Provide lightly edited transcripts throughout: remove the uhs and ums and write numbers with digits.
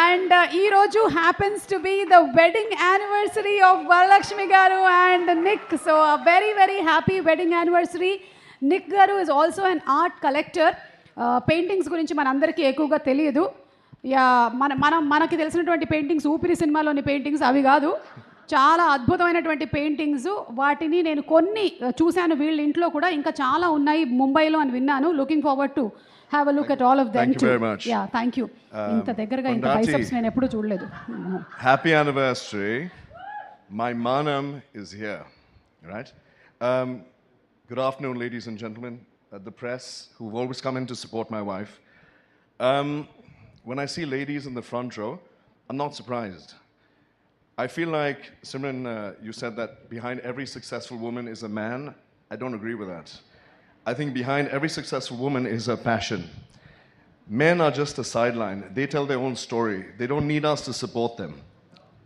And ee roju happens to be the wedding anniversary of Varalaxmi garu and Nick. So a very, very happy wedding anniversary. Nick garu is also an art collector. Paintings గురించి మనందరికీ ఎక్కువగా తెలియదు. మనకి తెలిసినటువంటి paintings ఊపిరి సినిమాలోని paintings అవి కాదు. చాలా అద్భుతమైనటువంటి పెయింటింగ్స్. వాటిని నేను కొన్ని చూశాను వీళ్ళ ఇంట్లో కూడా, ఇంకా చాలా ఉన్నాయి ముంబైలో అని విన్నాను. Looking forward to have a look at all of them. Thank you very much. Yeah, thank you. ఇంత దగ్గరగా ఇంత biceps నేను ఎప్పుడూ చూడలేదు. Happy anniversary. My manam is here, right? Good afternoon, ladies and gentlemen, the press who've always come in to support my wife. When I see ladies in the front row, I'm not surprised. I feel like, Simran, you said that behind every successful woman is a man. I don't agree with that. I think behind every successful woman is a passion. Men are just a sideline. They tell their own story. They don't need us to support them.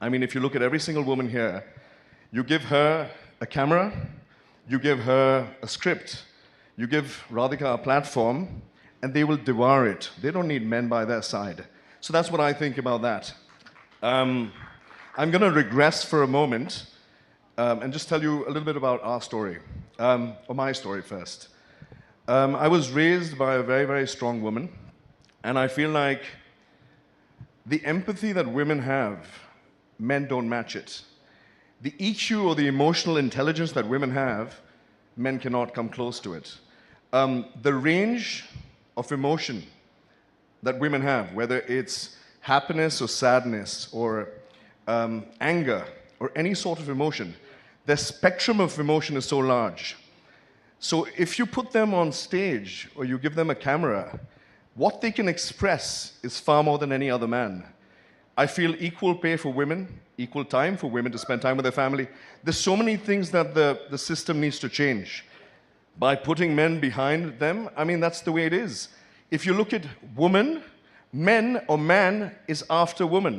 I mean, if you look at every single woman here, you give her a camera, you give her a script, you give Radhika a platform, and they will devour it. They don't need men by their side. So that's what I think about that. I'm going to regress for a moment and just tell you a little bit about our story, or my story first. I was raised by a very, very strong woman, and I feel like the empathy that women have, men don't match it. The EQ or the emotional intelligence that women have, men cannot come close to it. The range of emotion that women have, whether it's happiness or sadness or anger or any sort of emotion, their spectrum of emotion is so large. So if you put them on stage or you give them a camera, what they can express is far more than any other man. I feel equal pay for women, equal time for women to spend time with their family. There's so many things that the system needs to change. By putting men behind them, I mean, that's the way it is. If you look at woman, men or man is after woman.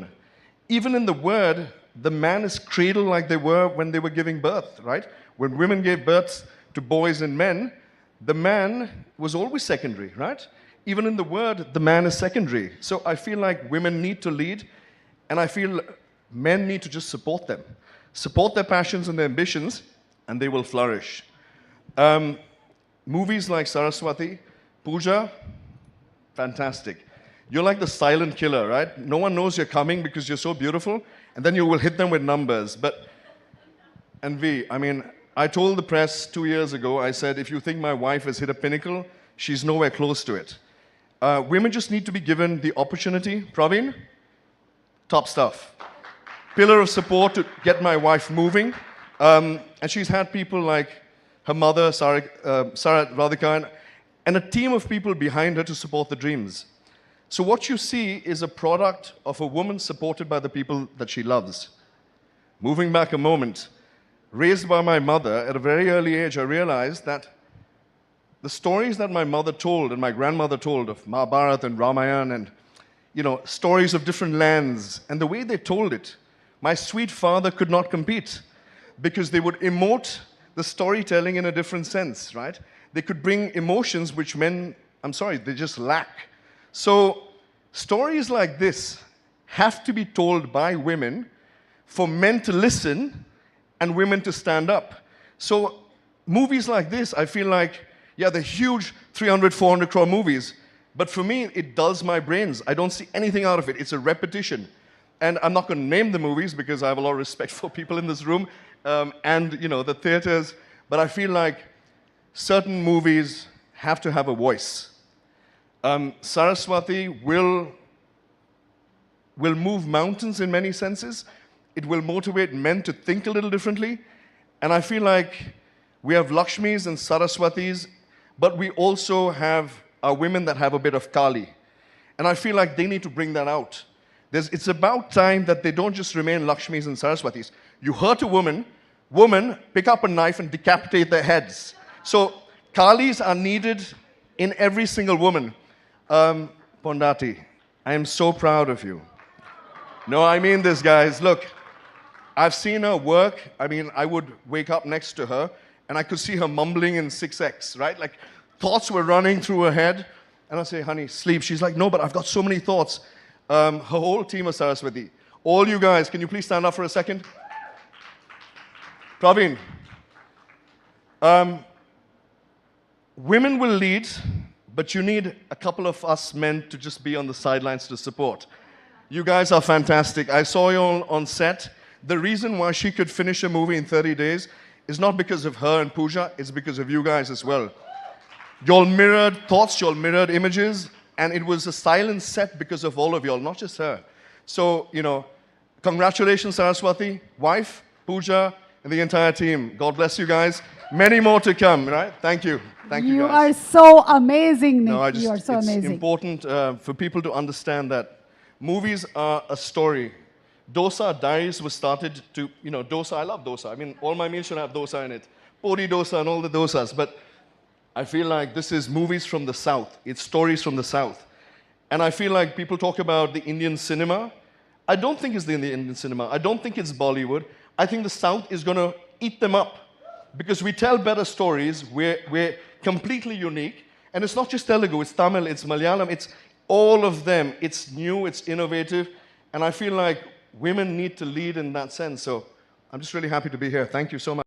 Even in the word, the man is cradled like they were when they were giving birth, right? When women gave birth to boys and men, the man was always secondary, right? Even in the word, the man is secondary. So I feel like women need to lead, and I feel men need to just support them. Support their passions and their ambitions, and they will flourish. Movies like Saraswathi, Pooja, fantastic. You're like the silent killer, right? No one knows you're coming because you're so beautiful, and then you will hit them with numbers. And I mean, I told the press 2 years ago, I said, if you think my wife has hit a pinnacle, she's nowhere close to it. Women just need to be given the opportunity. Praveen, top stuff. Pillar of support to get my wife moving. And she's had people like her mother, Sarath, Radhika, and a team of people behind her to support the dreams. So what you see is a product of a woman supported by the people that she loves. Moving back a moment, raised by my mother at a very early age, I realized that the stories that my mother told and my grandmother told of Mahabharata and Ramayana and, you know, stories of different lands, and the way they told it, my sweet father could not compete because they would emote the storytelling in a different sense, right? They could bring emotions which men, I'm sorry, they just lack. So stories like this have to be told by women for men to listen and women to stand up. So movies like this, I feel like, yeah, they're huge 300, 400 crore movies, but for me, it dulls my brains. I don't see anything out of it. It's a repetition. And I'm not going to name the movies because I have a lot of respect for people in this room and, you know, the theaters, but I feel like certain movies have to have a voice. Saraswathi will move mountains in many senses. It will motivate men to think a little differently. And I feel like we have Lakshmis and Saraswatis, but we also have our women that have a bit of Kali. And I feel like they need to bring that out. It's about time that they don't just remain Lakshmis and Saraswatis. You hurt a woman, pick up a knife and decapitate their heads. So Kalis are needed in every single woman. Pondati, I am so proud of you. No, I mean this, guys. Look, I've seen her work. I mean, I would wake up next to her and I could see her mumbling in 6X, right? Like thoughts were running through her head. And I say, honey, sleep. She's like, no, but I've got so many thoughts. her whole team of Saraswathi. All you guys, can you please stand up for a second? Praveen. Women will lead, but you need a couple of us men to just be on the sidelines to support. You guys are fantastic. I saw you all on set. The reason why she could finish a movie in 30 days is not because of her and Pooja, it's because of you guys as well. You all mirrored thoughts, you all mirrored images, and it was a silent set because of all of you all, not just her. So, you know, congratulations, Saraswathi, wife, Pooja, and the entire team. God bless you guys. Many more to come, right? Thank you. Thank you, guys. You are so amazing, Nick. No, You are so it's amazing. important for people to understand that movies are a story. Dosa, Diaries was started to, you know, Dosa, I love Dosa. I mean, all my meals should have Dosa in it. Pori Dosa and all the Dosas. But I feel like this is movies from the South. It's stories from the South. And I feel like people talk about the Indian cinema. I don't think it's the Indian cinema. I don't think it's Bollywood. I think the South is going to eat them up. Because we tell better stories. We're completely unique. And it's not just Telugu. It's Tamil. It's Malayalam. It's all of them. It's new. It's innovative. And I feel like women need to lead in that sense. So I'm just really happy to be here. Thank you so much.